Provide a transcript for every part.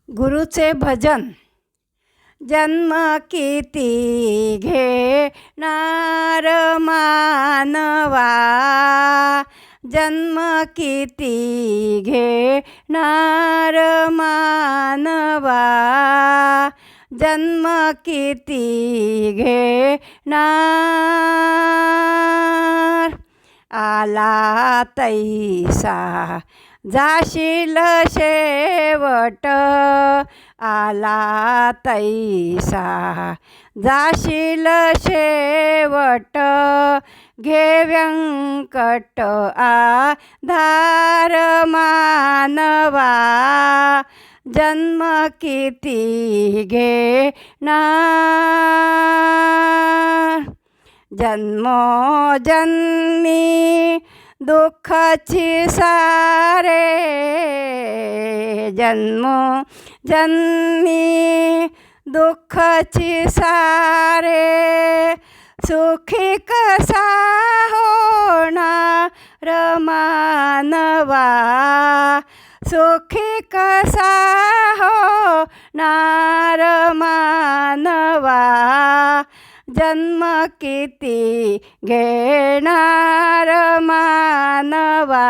गुरुचे भजन. जन्म किती घेणार मानवा, जन्म किती घेणार मानवा, जन्म किती घेणार. आला तैसा जाशील शेवट, आला तैसा जाशील शेवट. घे व्यंकट आधार मानवा, जन्म किती घेणार. जन्मोजन्मी दुःखाची सारे, जन्मोजन्मी दुःखाची सारे. सुखी कसा होणार मानवा, सुखी कसा होणार मानवा. जन्म किती घेणार मानवा,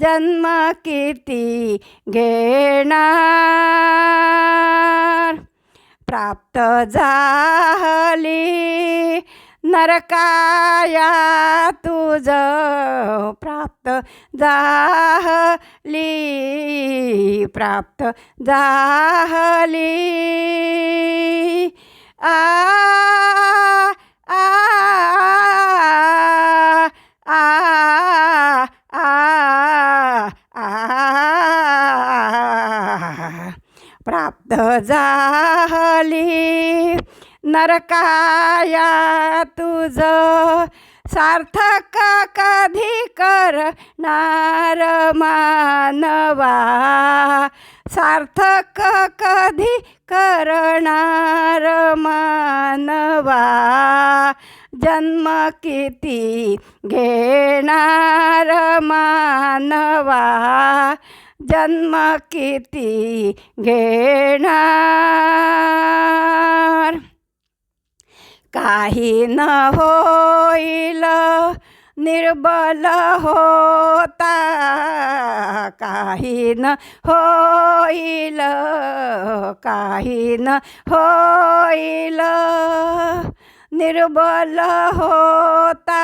जन्म किती घेणार. प्राप्त झाली नरकाया तुझ, प्राप्त झाली, प्राप्त झाली. आ आ आ आ आ प्राप्त झाली नरकाया तुझ. सार्थक कधी करणार मानवा, सार्थक कधी करणार मानवा. जन्म किती घेणार मानवा, जन्म किती घेणार. काही न होईल निर्बल होता, काही न होईल, काही न होईल निर्बल होता.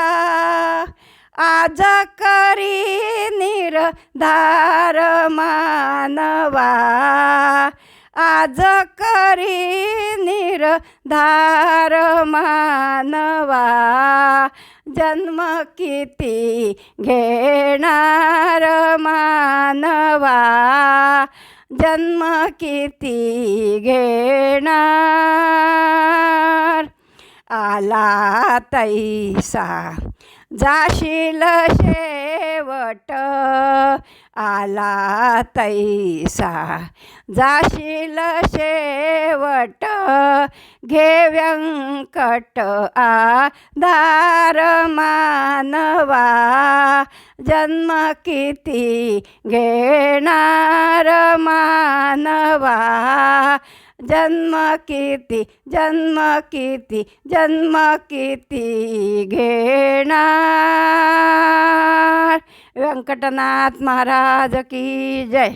आज करी निर्धार मानवा, आज करी निर्धार मानवा. जन्म किती घेणार मानवा, जन्म किती घेणार. आला तैसा जाशील शेवट, आला तैसा जाशील शेवट. घे व्यंकट आधार मानवा, जन्म किती घेणार मानवा. जन्म किती, जन्म किती, जन्म किती घेणार. व्यंकटनाथ महाराज की जय.